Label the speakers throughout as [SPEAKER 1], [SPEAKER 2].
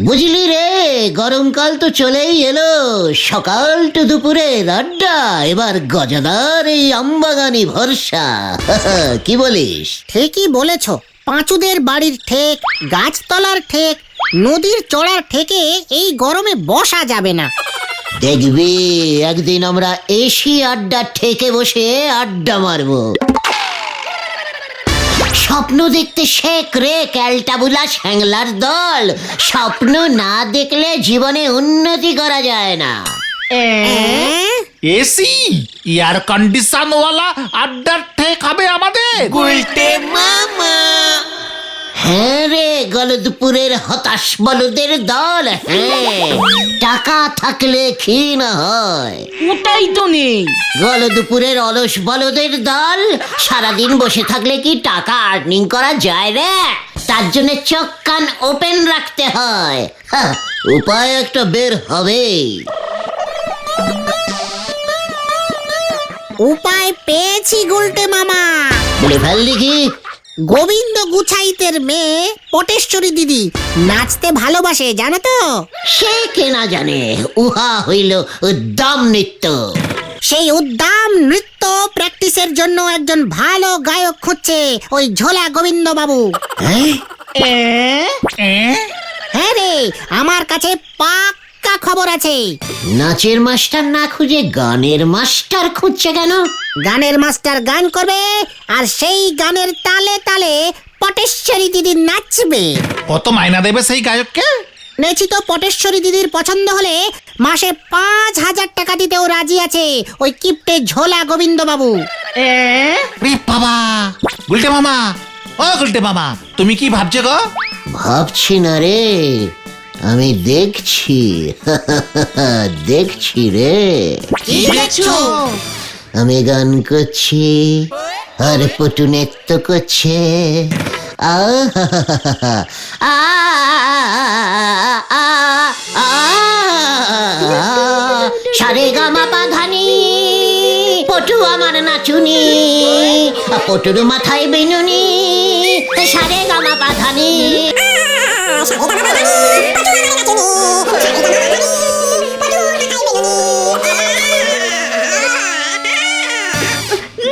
[SPEAKER 1] বুঝলি রে, গরমকাল তো চলেই এলো। সকাল টু দুপুরের আড্ডা, এবার গজাদার এই আমবাগানি ভরসা। কি বলিস?
[SPEAKER 2] ঠিকই বলেছ। পাঁচুদের বাড়ির ঠেক, গাছতলার ঠেক, নদীর চড়ার ঠেকে এই গরমে বসা যাবে না।
[SPEAKER 1] দেখবি একদিন আমরা এসি আড্ডা ঠেকে বসে আড্ডা মারবো। স্বপ্ন দেখতে শেখ রে ক্যালটাবুলা শ্যাংলার দল। স্বপ্ন না দেখলে জীবনে উন্নতি করা যায় না।
[SPEAKER 3] এসি এয়ার কন্ডিশন ওয়ালা আড্ডার ঠেক হবে আমাদের।
[SPEAKER 1] হ্যাঁ রে, গলদপুরের হতাশ বলদের দল। হ্যাঁ, টাকা থাকলে কি না হয়।
[SPEAKER 4] ওটাই তো নেই।
[SPEAKER 1] গলদপুরের অলস বলদের দল। সারাদিন বসে থাকলে কি টাকা আর্নিং করা যায় রে? তার জন্য চোখ কান ওপেন রাখতে হয়। উপায় একটা বের হবে।
[SPEAKER 2] উপায় পেয়েছি গুলটে মামা।
[SPEAKER 1] বলে ফেল দেখি।
[SPEAKER 2] গোবিন্দ গুছাইতের মেয়ে পটেশ্বরী দিদি নাচতে ভালোবাসে, জানো তো?
[SPEAKER 1] সে কে না জানে, উহা হইল উদ্দাম নৃত্য।
[SPEAKER 2] সেই উদ্দাম নৃত্য প্র্যাকটিসের জন্য একজন ভালো গায়ক খুঁজছে ওই ঝোলা গোবিন্দ বাবু। হ্যাঁ রে, আমার কাছে পাক্কা খবর আছে।
[SPEAKER 1] নাচের মাস্টার না খুঁজে গানের মাস্টার খুঁজছে কেন?
[SPEAKER 2] গানের মাস্টার গান করবে, আর সেই গানের তালে তালে পটেশ্বরী দিদি নাচবে।
[SPEAKER 3] কত মাইনা দেবে সেই গায়ককে?
[SPEAKER 2] নেছি তো, পটেশ্বরী দিদির পছন্দ হলে মাসে 5,000 টাকা দিতেও রাজি আছে ওই কিপ্টে ঝোলা গোবিন্দ বাবু।
[SPEAKER 3] রে বাবা, গুলটে মামা, ও গুলটে মামা, তুমি কি ভাবছো গো?
[SPEAKER 1] ভাবছি না রে, আমি দেখছি। দেখছি রে।
[SPEAKER 2] কি দেখছো?
[SPEAKER 1] আমি গান করছি আর পটু নৃত্য করছে। সারে গামা পাধানি, পটু আমার নাচুনি, পটুর মাথায় বিনুনি। সারে গামা পাধানি।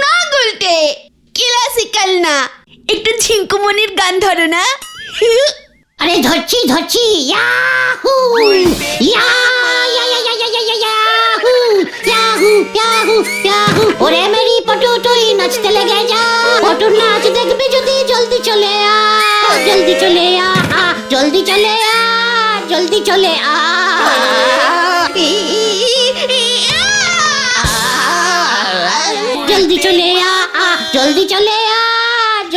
[SPEAKER 5] না গুলটে, ক্লাসিক্যাল না, একটু ঝিঙ্কুমনির গান ধরো না।
[SPEAKER 1] আরে ধরছি ধরছি। ইয়াহু ইয়া ইয়া ইয়া ইয়া ইয়া ইয়া ইয়াহু ইয়াহু ইয়াহু ইয়াহু। ওরে মেরি পটু, তুই নাচতে লেগে যা। পটুর নাচ দেখবি যদি জলদি চলে আ, জলদি চলে আ, জলদি চলে আ, জলদি চলে আ। জলদি চলে আ, জলদি চলে আ।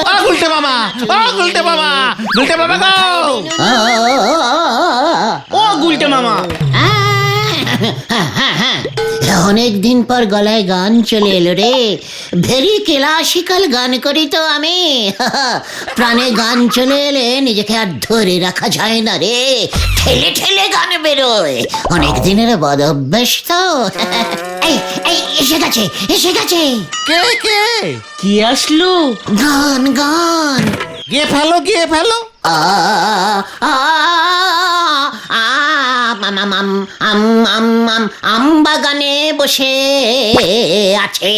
[SPEAKER 3] ও গুলটে মামা, ও গুলটে মামা, গুলটে মামা গো।
[SPEAKER 4] ও গুলটে মামা,
[SPEAKER 1] অনেক দিন পর গলায় গান চলে এলো রে। ভেরি ক্লাসিক্যাল গান করি তো আমি। প্রাণে গান চলে এলে নিজেকে আর ধরে রাখা যায় না রে, ঠেলে ঠেলে গান বেরোয়। অনেক দিনের বদ অভ্যাস তো। এই এই এসে গেছে, এসে গেছে।
[SPEAKER 3] কে কে?
[SPEAKER 4] কি আসলো?
[SPEAKER 1] গান গান।
[SPEAKER 3] গিয়ে ফেলো, গিয়ে ফেলো।
[SPEAKER 1] আম বাগানে বসে আছে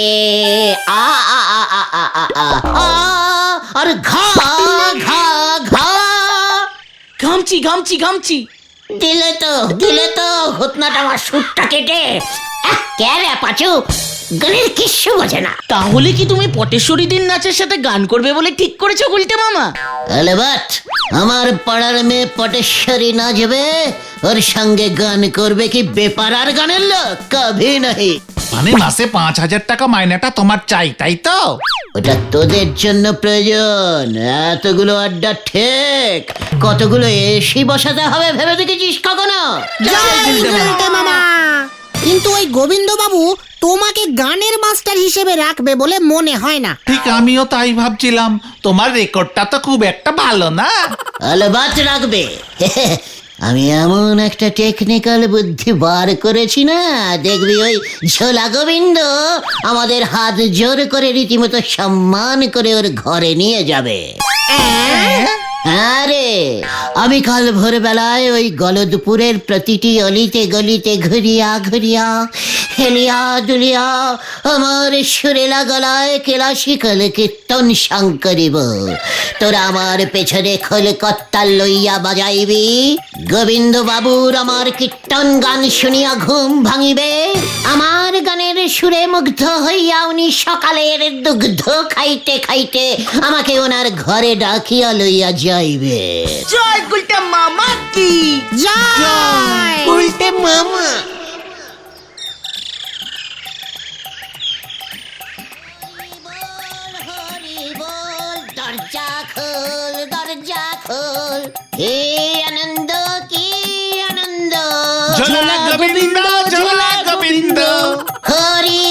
[SPEAKER 1] আর ঘা ঘা ঘা।
[SPEAKER 4] ঘামছি ঘামছি ঘামছি।
[SPEAKER 1] দিলে তো ঘটনাটা আমার সুরটা কেটে। কে রে পাচু, গানের কিচ্ছু বোঝে না।
[SPEAKER 4] তাহলে কি তুমি পটেশ্বরী দিন নাচের সাথে গান করবে বলে ঠিক করেছো গুলটে মামা?
[SPEAKER 1] আলেবাত, আমার পাড়ার মেয়ে পটেশ্বরী নাচবে, ওর সঙ্গে গান করবে কি বেপারার গানের লোক? কভি নাহি।
[SPEAKER 3] মানে মাসে 5,000 টাকা মাইনাটা তোমার চাই, তাই তো?
[SPEAKER 1] ওটা তোদের জন্য প্রয়োজন। এতগুলো আড্ডা ঠেক, কতগুলো এসি বসাতে হবে ভেবে দেখেছিস কখনো?
[SPEAKER 2] গুলটে মামা, কিন্তু ওই গোবিন্দ বাবু তোমাকে গানের মাস্টার হিসেবে রাখবে বলে মনে হয় না।
[SPEAKER 3] ঠিক আমিও তাই ভাবছিলাম। তোমার রেকর্ডটা তো খুব একটা ভালো না।
[SPEAKER 1] আলবাত রাখবে। আমি এমন একটা টেকনিক্যাল বুদ্ধি বার করেছি না, দেখবি ওই ঝোলা গোবিন্দ আমাদের হাত জোর করে রীতিমতো সম্মান করে ওর ঘরে নিয়ে যাবে। আরে আমি কাল ভোরবেলায় ওই গলদপুরের প্রতিটি অলিতে গলিতে ঘুরিয়া ঘুরিয়া হেলিয়া দুলিয়া আমার সুরেলা গলায় ক্লাসিক্যাল কীর্তন সাং করিব। তোরা আমার পেছনে খোল কর্তাল লইয়া বাজাইবি। গোবিন্দ বাবুর আমার কীর্তন গান শুনিয়া ঘুম ভাঙিবে। আমার গানের সুরে মুগ্ধ হইয়া উনি সকালের দুগ্ধ খাইতে খাইতে আমাকে ওনার ঘরে ডাকিয়া লইয়া যাইবে।
[SPEAKER 4] জয় গুলটে মামা কি
[SPEAKER 2] জয়
[SPEAKER 4] গুলটে মামা।
[SPEAKER 1] দরজা খোল, দরজা খোল, হে আনন্দ কি আনন্দ।
[SPEAKER 3] ঝোলা গোবিন্দ, ঝোলা গোবিন্দ।
[SPEAKER 1] হরি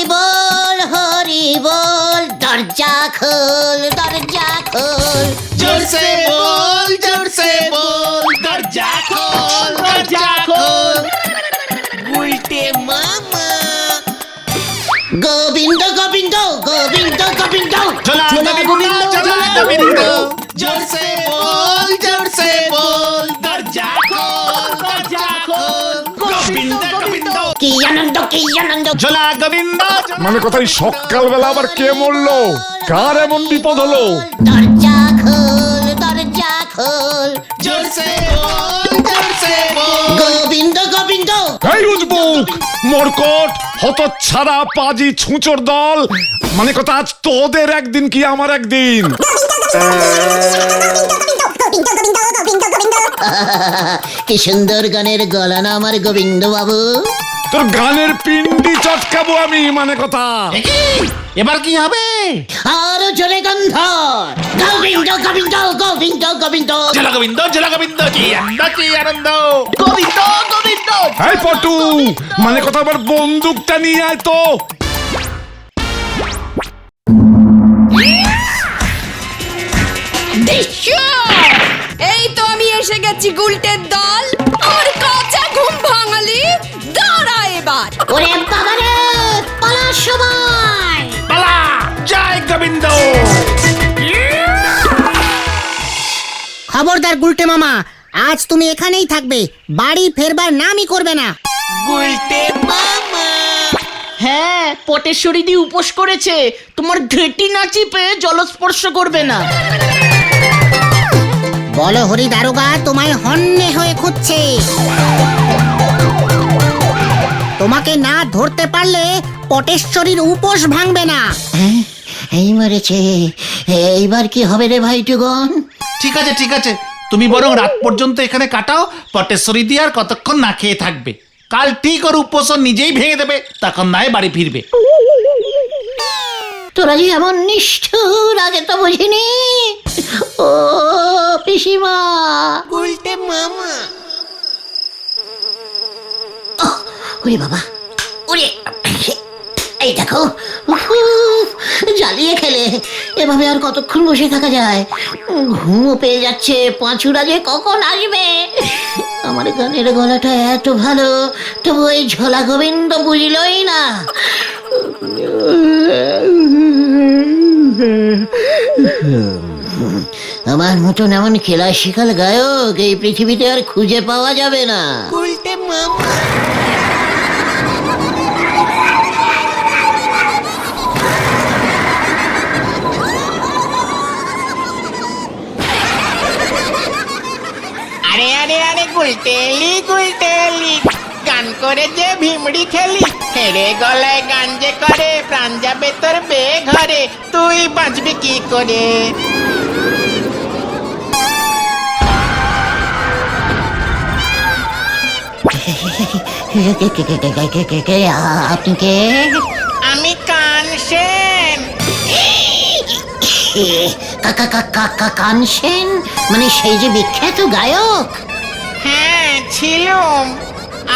[SPEAKER 1] বল, দরজা খোল, দরজা খোল।
[SPEAKER 3] जोर से बोल, जोर से बोल, दरजा खोल, दरजा खोल।
[SPEAKER 4] গুলটে মামা।
[SPEAKER 1] গোবিন্দ গোবিন্দ গোবিন্দ গোবিন্দ।
[SPEAKER 3] ঝোলা গোবিন্দ, ঝোলা গোবিন্দ। जोर से बोल, जोर से बोल, दरजा खोल, दरजा खोल। गोविंद गोविंद।
[SPEAKER 1] কি আনন্দ কি আনন্দ।
[SPEAKER 3] ঝোলা গোবিন্দ।
[SPEAKER 6] মানে কথাই সকালবেলা আবার কে মরলো, কার এমন বিপদ হলো?
[SPEAKER 1] দরজা খোল, দরজা খোল।
[SPEAKER 3] जोर से बोल, जोर से बोल।
[SPEAKER 1] গোবিন্দ গোবিন্দ।
[SPEAKER 6] এই উজবুক মরকট হতচ্ছাড়া পাজি ছুঁচোর দল, মানে কথা আজ তোদের একদিন কি আমার একদিন।
[SPEAKER 1] কি সুন্দর গানের গলা না আমার গোবিন্দ বাবু।
[SPEAKER 6] তোর গানের পিন্ডি চটকাবো আমি, মানে কথা।
[SPEAKER 3] এবার কি হবে?
[SPEAKER 1] আরো জোরে গন্ধ। গোবিন্দ গোবিন্দ গোবিন্দ গোবিন্দ।
[SPEAKER 3] ঝোলা গোবিন্দ, ঝোলা গোবিন্দ। কি আনন্দ, কি আনন্দ।
[SPEAKER 4] গোবিন্দ গোবিন্দ।
[SPEAKER 6] এই পটু, মানে কথা আবার বন্দুকটা নিয়ে আয় তো।
[SPEAKER 5] এই তো আমি এসে গেছি গুলটের দল। আমার কাঁচা ঘুম ভাঙালি, দাঁড়া এবার।
[SPEAKER 1] ওরে বাবারে, পালার সময়।
[SPEAKER 3] পালা, জয় গোবিন্দ।
[SPEAKER 2] খবরদার গুলটে মামা, আজ তুমি এখানেই থাকবে, বাড়ি ফেরবার নামই করবে না।
[SPEAKER 4] গুলটে মামা। হ্যাঁ, পটেশ্বরী দি উপোস করেছে, তোমার ঘেটি না চিপে জলস্পর্শ করবে না।
[SPEAKER 2] বলো হরি দারোগা তোমায় হন্যে হয়ে খুঁজছে। তোমাকে না ধরতে পারলে পটেশ্বরীর উপোস ভাঙবে না।
[SPEAKER 1] এই মরেছে, এইবার কি হবে রে ভাইটুগন?
[SPEAKER 3] ঠিক আছে, ঠিক আছে, তুমি বরং রাত পর্যন্ত এখানে কাটাও। পটেশ্বরী দিয়ে আর কতক্ষণ না খেয়ে থাকবে। কাল ঠিক ওর উপোস ও নিজেই ভেঙে দেবে, তখন নয় বাড়ি ফিরবে।
[SPEAKER 1] তোরা যে এমন নিষ্ঠুর, আগে তো বুঝিনি। ও পিসিমা।
[SPEAKER 4] গুলটে মামা।
[SPEAKER 1] ওরে বাবা, ওরে এই দেখো, জ্বালিয়ে খেলে। এভাবে আর কতক্ষণ বসে থাকা যায়? ঘুমও পেয়ে যাচ্ছে, পাঁচুরা যে কখন আসবে। আমার গানের গলাটা এত ভালো, তবু ওই ঝোলা গোবিন্দ বুঝলই না। আমার মতন এমন ক্লাসিক্যাল গায়ক এই পৃথিবীতে আর খুঁজে পাওয়া যাবে না।
[SPEAKER 4] গুলটে মামা। আরে আরে আরে গুলটেলি গুলটেলি, গান করে যে ভিমড়ি খেলি, হেরে গলায় গান যে করে, প্রাণ যাবে তোর বেঘরে, তুই বাঁচবি কি করে?
[SPEAKER 1] আপনি কে?
[SPEAKER 4] আমি কানসেন।
[SPEAKER 1] কানসেন মানে সেই যে বিখ্যাত গায়ক?
[SPEAKER 4] হ্যাঁ ছিলুম,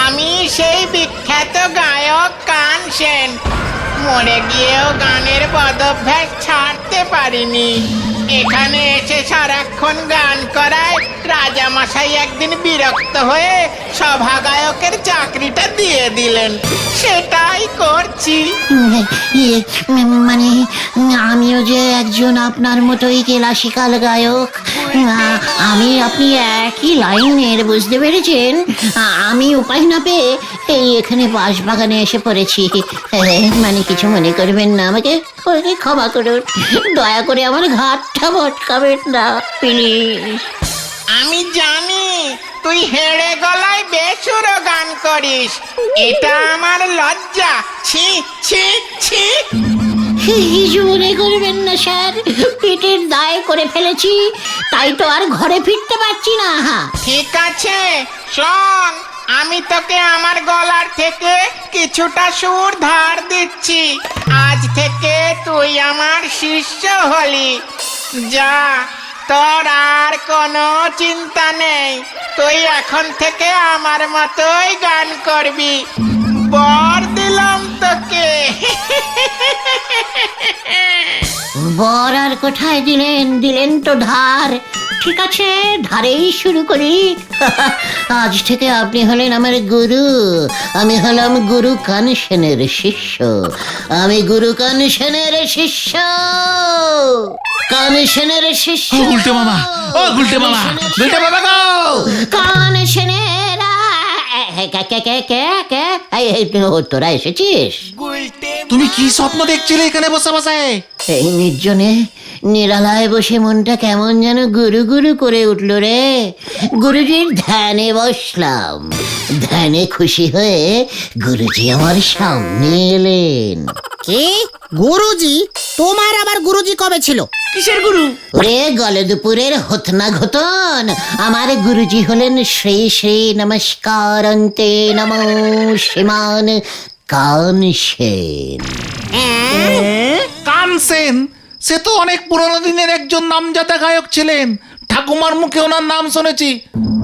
[SPEAKER 4] আমি সেই বিখ্যাত গায়ক কানসেন। মরে গিয়েও গানের বদভ্যাস ছাড়তে পারিনি। এখানে এসে সারাক্ষণ গান করায় রাজামশাই একদিন বিরক্ত হয়ে সভাগায়কের চাকরিটা দিয়ে দিলেন, সেটাই করছি।
[SPEAKER 1] মানে আমিও যে একজন আপনার মতোই ক্লাসিক্যাল গায়ক, আমি আপনি একই লাইনের, বুঝতে পেরেছেন? আমি উপায় না পেয়ে এই এখানে বাঁশবাগানে এসে পড়েছি। মানে কিছু মনে করবেন না, আমাকে ক্ষমা করুন, দয়া করে আমার ঘাটটা ভটকাবেন না প্লিজ।
[SPEAKER 4] আমি জানি তুই হেড়ে গলায় বেসুরো গান করিস, এটা আমার লজ্জা। ছি ছি ছি।
[SPEAKER 1] কিছু মনে করবেন না স্যার, পেটের দায় করে ফেলেছি, তাই তো আর ঘরে ফিরতে পারছি না।
[SPEAKER 4] ঠিক আছে, শোন, আমি তোকে আমার গলার থেকে কিছুটা সুর ধার দিচ্ছি। আজ থেকে তুই আমার শিষ্য হলি। যা, তোর আর কোনো চিন্তা নেই, তুই এখন থেকে আমার মতোই গান করবি। বর দিলাম তোকে।
[SPEAKER 1] বর আর কোথায় দিলেন? দিলেন তো ধার। ঠিক আছে, ধারেই শুরু করি। আজ থেকে আপনি হলেন আমার গুরু, আমি হলাম গুরু কানসেনের শিষ্য। আমি গুরু কানসেনের শিষ্য, কানসেনের শিষ্য।
[SPEAKER 3] ও গুলটে মামা, ও গুলটে মামা, গুলটে মামা গো!
[SPEAKER 1] কানসেনের তোরা এসেছিস?
[SPEAKER 3] তুমি কি স্বপ্ন দেখছিলে এখানে বসে বসে?
[SPEAKER 1] এই নির্জনে নিরালায় বসে মনটা কেমন যেন গুরু গুরু করে উঠল রে। গুরুজির ধ্যানে বসলাম, ধ্যানে খুশি হয়ে গুরুজি আমার সামনে এলেন।
[SPEAKER 2] কে গুরুজি? তোমার আবার গুরুজি কবে ছিল?
[SPEAKER 5] কিসের গুরু?
[SPEAKER 1] ওরে গলদপুরের হতনা ঘতন, আমার গুরুজি হলেন শ্রী শ্রী নমস্কারন্তে নমো শ্রীমান কানসেন।
[SPEAKER 3] কানসেন? সে তো অনেক পুরনো দিনের একজন নামজাদা গায়ক ছিলেন, ঠাকুমার মুখে ওনার নাম শুনেছি।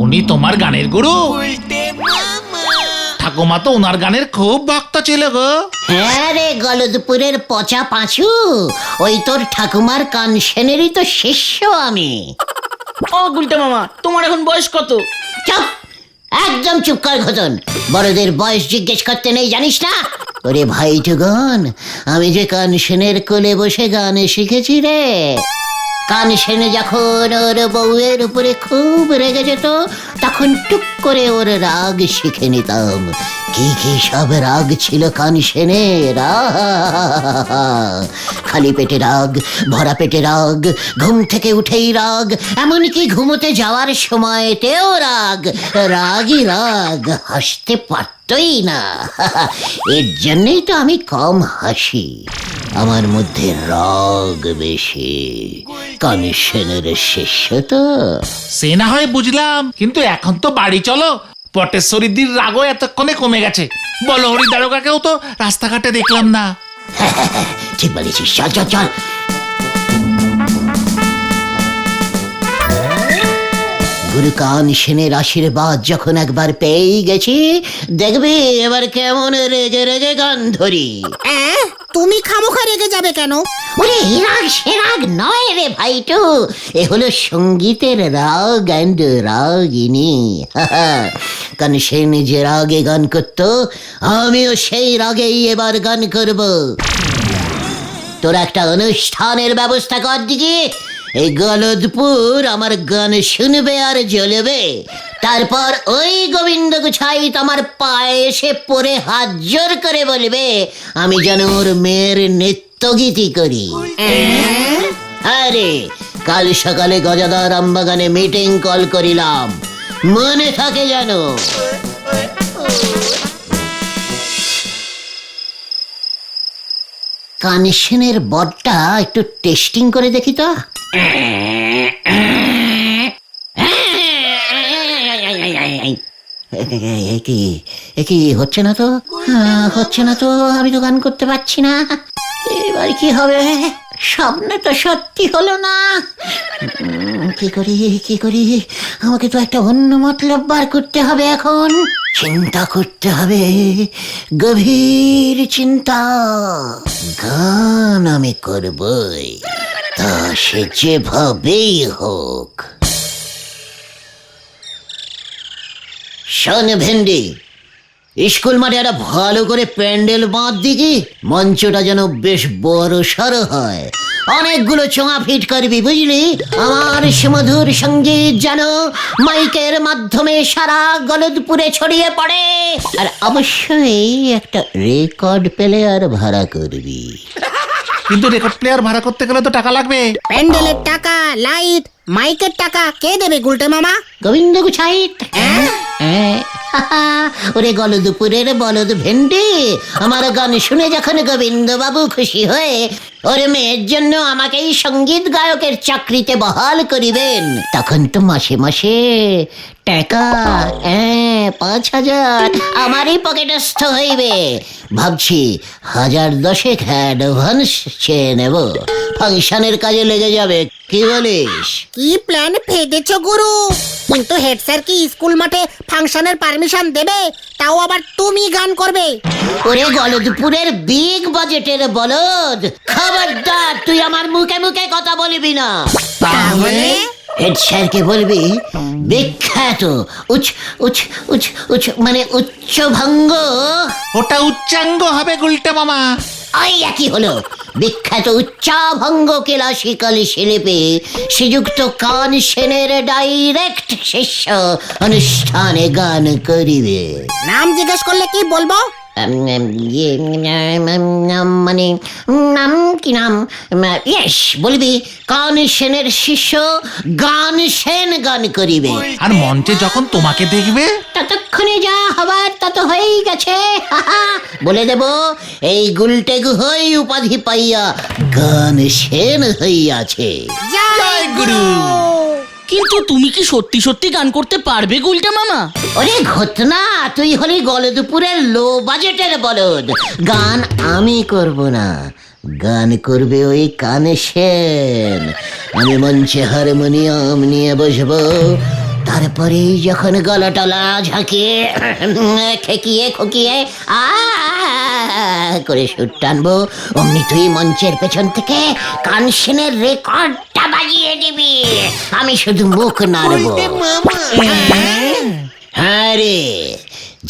[SPEAKER 3] উনি তোমার গানের গুরু? ঠাকুমা তো ওনার গানের খুব ভক্ত ছিল গো।
[SPEAKER 1] হ্যাঁ রে গলদপুরের পচা পাঁচু, ওই তোর ঠাকুমার কানসেনেরই তো শিষ্য আমি।
[SPEAKER 5] ও গুলটে মামা, তোমার এখন বয়স কত?
[SPEAKER 1] চুপ, একদম চুপ কর ঘটন। বড়দের বয়স জিজ্ঞেস করতে নেই, জানিস না? ওরে ভাইটুগন, আমি যে কানসেনের কোলে বসে গান শিখেছি রে। কানসেনে যখন ওর বউয়ের উপরে খুব রেগে যেত, তখন টুক করে ওর রাগ শিখে নিতাম। কি কি সব রাগ ছিল কানসেনের! খালি পেটে রাগ, ভরা পেটে রাগ, ঘুম থেকে উঠেই রাগ, এমনকি ঘুমোতে যাওয়ার সময়তেও রাগ। রাগই রাগ, হাসতে পারতই না। এর জন্যই তো আমি কম হাসি, আমার মধ্যে রাগ বেশি। কানসেনের শিষ্য তো।
[SPEAKER 3] সে না হয় বুঝলাম, কিন্তু এখন তো বাড়ি চলো, পটেশ্বরীদির রাগও এতক্ষণে কমে গেছে। বলো হরি দারোগাকেও তো রাস্তাঘাটে দেখলাম না।
[SPEAKER 1] ঠিক বলেছিস, চল চল চল। গুরু কানসেনের আশীর্বাদ যখন একবার পেয়েই গেছি, দেখবি এবার কেমন রেগে রেগে গান ধরি।
[SPEAKER 2] তুমি খামোখা রেগে যাবে কেন?
[SPEAKER 1] ওরে এই রাগ সে রাগ নয় রে ভাইটু, এ হলো সঙ্গীতের রাগ অ্যান্ড রাগিনী। কানসেন যে রাগে গান করত, আমিও সেই রাগেই এবার গান করব। তোরা একটা অনুষ্ঠানের ব্যবস্থা কর দিকে। এই গলদপুর আমার গান শুনবে আর জ্বলবে। তারপর ওই গোবিন্দ গুছাই আমার পায়ে এসে পড়ে হাত জোর করে বলবে আমি যেন ওর মেয়ের নৃত্যগীতি করি। আরে কাল সকালে গজাদার আমবাগানে মিটিং কল করিলাম, মনে থাকে যেন। কানসেনের বডটা একটু টেস্টিং করে দেখি তো। কি হচ্ছে না তো, হচ্ছে না তো, আমি তো গান করতে পারছি না। এবার কি হবে? স্বপ্ন তো সত্যি হলো না। কি করি আমাকে তো একটা অন্য মতলব বার করতে হবে এখন। চিন্তা করতে হবে, গভীর চিন্তা। গান আমি করবই, তা সে যেভাবেই হোক। শোন ভেন্ডি, স্কুল মাঠে একটা ভালো করে প্যান্ডেল বাঁধ দিকি, মঞ্চটা যেন বেশ বড় সড়ো হয়। অনেকগুলো চোঙা ফিট করবি, বুঝলি? আমার সুমধুর সঙ্গীত যেন মাইকের মাধ্যমে সারা গলদপুরে ছড়িয়ে পড়ে। আর অবশ্যই একটা রেকর্ড প্লেয়ার ভাড়া করবি।
[SPEAKER 3] কিন্তু রেকর্ড প্লেয়ার ভাড়া করতে গেলে তো টাকা লাগবে।
[SPEAKER 2] প্যান্ডেলের টাকা, লাইট, মাইকের টাকা কে দেবে গুলটে মামা?
[SPEAKER 1] গোবিন্দ গুছাইত। ওরে গলদপুরের বলদ ভেন্ডি, আমার গান শুনে যখন গোবিন্দ বাবু খুশি হয়ে ওর মেয়ের জন্য আমাকেই সঙ্গীত গায়কের চাকরিতে বহাল করিবেন, তখন তো মাসে মাসে টাকা 5,000 আমারই পকেটস্থ হইবে। ভাবছি 1010 অ্যাডভান্স চেয়ে নেব, ফাংশনের কাজে লেগে যাবে। কি বলিস?
[SPEAKER 2] কি প্ল্যান ফেটেছো গুরু? কিন্তু হেড স্যার কি স্কুল মাঠে ফাংশনের পারমিশন দেবে? তাও আবার তুমি গান করবে?
[SPEAKER 1] ওরে গলদপুরের বিগ বাজেটের বলদ, খবরদার তুই আমার মুখে মুখে কথা বলবি না।
[SPEAKER 2] তাহলে
[SPEAKER 1] হেড স্যারকে বলবি বিখ্যাত উচ্চ উচ্চ উচ্চ উচ্চ মানে উচ্চভঙ্গ,
[SPEAKER 3] ওটা উচ্চাঙ্গ হবে গুলটে মামা।
[SPEAKER 1] ওই একই হলো। বিখ্যাত উচ্চাভঙ্গ ক্লাসিক্যাল শিল্পী শ্রীযুক্ত কান সেনের ডাইরেক্ট শিষ্য অনুষ্ঠানে গান করিবে।
[SPEAKER 2] নাম জিজ্ঞেস করলে কি বলবো?
[SPEAKER 1] মানে নাম কি নাম? ইয়েস, বলবি কান সেনের শিষ্য গান সেন গান করিবে।
[SPEAKER 3] আর মঞ্চে যখন তোমাকে দেখবে
[SPEAKER 1] ততক্ষণে যা হবার তা তো হয়েই গেছে। বলে দেব এই গুলটে গুহই উপাধি পাইয়া গান সেন হইয়াছে।
[SPEAKER 2] জয় গুরু।
[SPEAKER 7] কিন্তু তুমি কি সত্যি সত্যি গান করতে পারবে গুলটে মামা?
[SPEAKER 1] ওরে ঘটনা, তুই হলি গলদপুরের লো বাজেটের বলদ। গান আমি করব না, গান করবে ওই কান সেন। আমি মঞ্চে হারমোনিয়াম নিয়ে বসবো, তারপরেই যখন গলা টলা ঝাঁকিয়ে খেকিয়ে খুকিয়ে করে সুর টানবো, অমনি তুই মঞ্চের পেছন থেকে কানসেনের রেকর্ডটা বাজিয়ে দিবি, আমি শুধু মুখ নাড়বো। হ্যাঁ রে,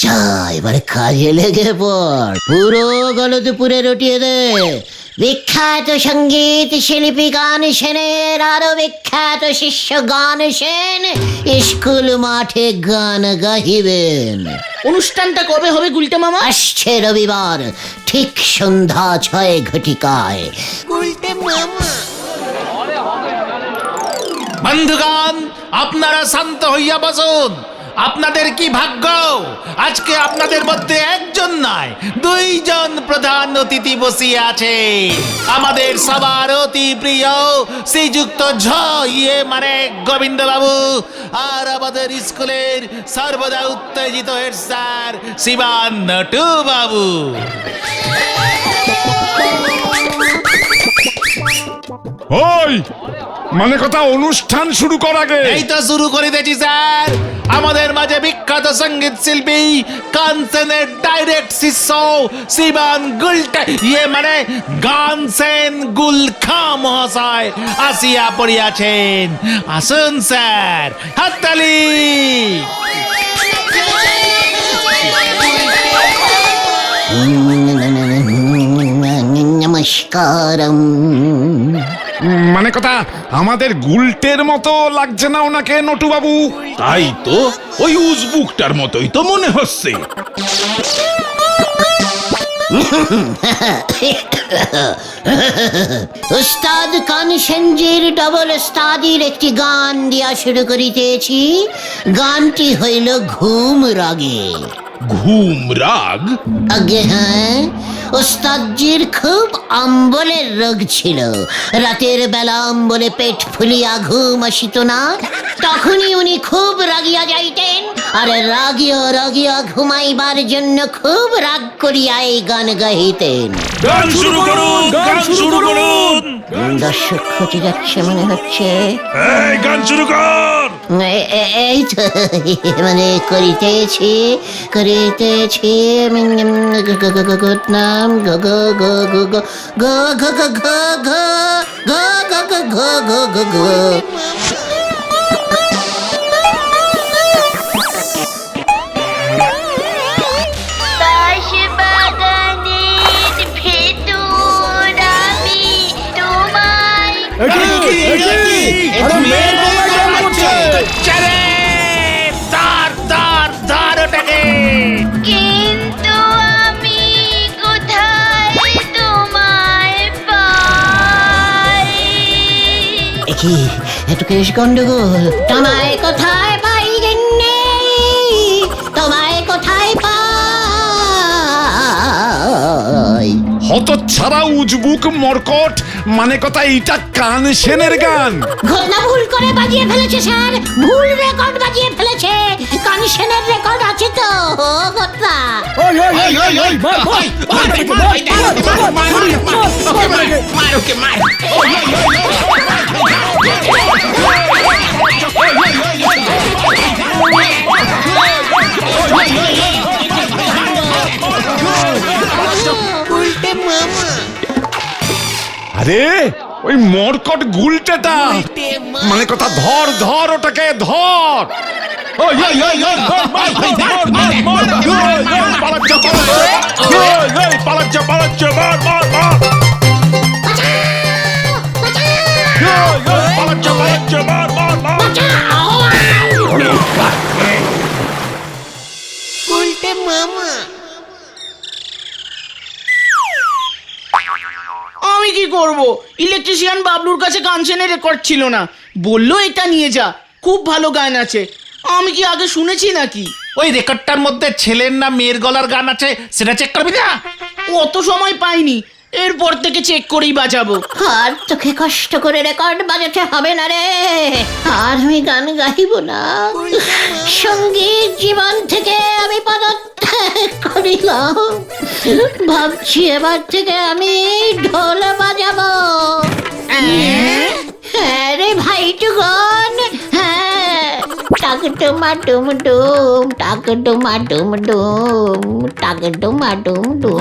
[SPEAKER 1] যা এবার কাজে লেগে পড়, পুরো গলদপুরে রটিয়ে দে। বিখ্যাত সঙ্গীত শিল্পী গান সেনের আরো বিখ্যাত শিষ্য গান সেন স্কুল মাঠে গান গাহিবেন।
[SPEAKER 7] অনুষ্ঠানটা কবে হবে গুলটে মামা?
[SPEAKER 1] আসছে রবিবার ঠিক সন্ধ্যা 6 ঘটিকায়।
[SPEAKER 3] বন্ধুগণ, আপনারা শান্ত হইয়া বসুন। আপনাদের কি ভাগ্য, আজকে আপনাদের মধ্যে একজন নয় 2জন প্রধান অতিথি বসিয়ে আছে। আমাদের সবার অতি প্রিয় শ্রীযুক্ত মানে গোবিন্দ বাবু, আর আমাদের স্কুলের সর্বদা উত্তেজিত হেড স্যার শিবান নটু বাবু।
[SPEAKER 6] ওই মানে কথা, অনুষ্ঠান শুরু কর আগে।
[SPEAKER 3] এই তো শুরু করে দিয়েছি স্যার। আমাদের মাঝে বিখ্যাত সঙ্গীত শিল্পী কানসেনের ডাইরেক্ট শিষ্য শিবান গুলটে মানে গানসেন গুলখা মহাশয় আসিয়া পড়িয়াছেন। আসুন স্যার, হাততালি।
[SPEAKER 1] নমস্কারম।
[SPEAKER 6] মানে কথা, আমাদের গুলটের মতো লাগছে না ওনাকে নটু বাবু?
[SPEAKER 8] তাই তো, ওই উজবুকটার মতোই তো মনে হচ্ছে।
[SPEAKER 1] উস্তাদ কানসেনজির ডবল উস্তাদির একটি গান দিয়া শুরু করিতেছি। গানটি হইল ঘুম রাগে।
[SPEAKER 8] ঘুম রাগ?
[SPEAKER 1] আগে হ্যাঁ, ওস্তাদজির খুব আম্বলের রোগ ছিল। রাতের বেলা আম্বলে পেট ফুলিয়া ঘুম আসিত না, তখনই উনি খুব রাগিয়া যাইতেন আরে রাগিয়া ঘুমাইবার জন্য খুব রাগ করিয়া এই গান গাহিতেন।
[SPEAKER 8] গান শুরু করুন, গান শুরু করুন।
[SPEAKER 1] দর্শক খোঁজে যাচ্ছে মনে হচ্ছে।
[SPEAKER 8] এই গান শুরু কর।
[SPEAKER 1] এই তো মানে করিতেছি নাম গো গো গো গো গো গো গো গো গো গো গো গো গো গো গো গো।
[SPEAKER 5] কিন্তু আমি কোথায় তোমায় পাই?
[SPEAKER 1] কি এত কেশ গন্ডগোল? তোমায় কোথায় পাই গেন্নে, তোমায় কোথায় পাই?
[SPEAKER 6] হতচ্ছাড়া উজবুক মরকট, মানে কথা এটা কান সেনের গান।
[SPEAKER 1] ঘটনা ভুল করে বাজিয়ে ফেলেছে স্যার, ভুল রেকর্ড বাজিয়ে ফেলেছে। কানেকশনের রেকর্ড আছে তো ঘটনা।
[SPEAKER 6] আরে ওই মরকট গুলটেটা, মানে কথা ধর ধর ওটাকে ধর।
[SPEAKER 7] আমি কি করব? ইলেকট্রিশিয়ান বাবলুর কাছে কানসেনের রেকর্ড ছিল না, বললো এটা নিয়ে যা, খুব ভালো গান আছে। আমি কি আগে শুনেছি নাকি?
[SPEAKER 3] ওই রেকর্ডটার মধ্যে ছেলের না মেয়ের গলার গান আছে, সেটা চেক করবি না?
[SPEAKER 7] অত সময় পাইনি, এরপর থেকে চেক করেই বাজাবো।
[SPEAKER 1] আর তোকে কষ্ট করে রেকর্ড বাজাতে হবে না রে, আর আমি গান গাইব না। সঙ্গীত জীবন থেকে আমি পদত্যাগ করিলাম, ভাবছি এবার থেকে আমি ঢোল বাজাবো। হ্যাঁ রে ভাই টুগন, হ্যাঁ। টাক টুমা টুম টুম, টাক টুমা টুম টুম, টাক টুমা টুম টুম।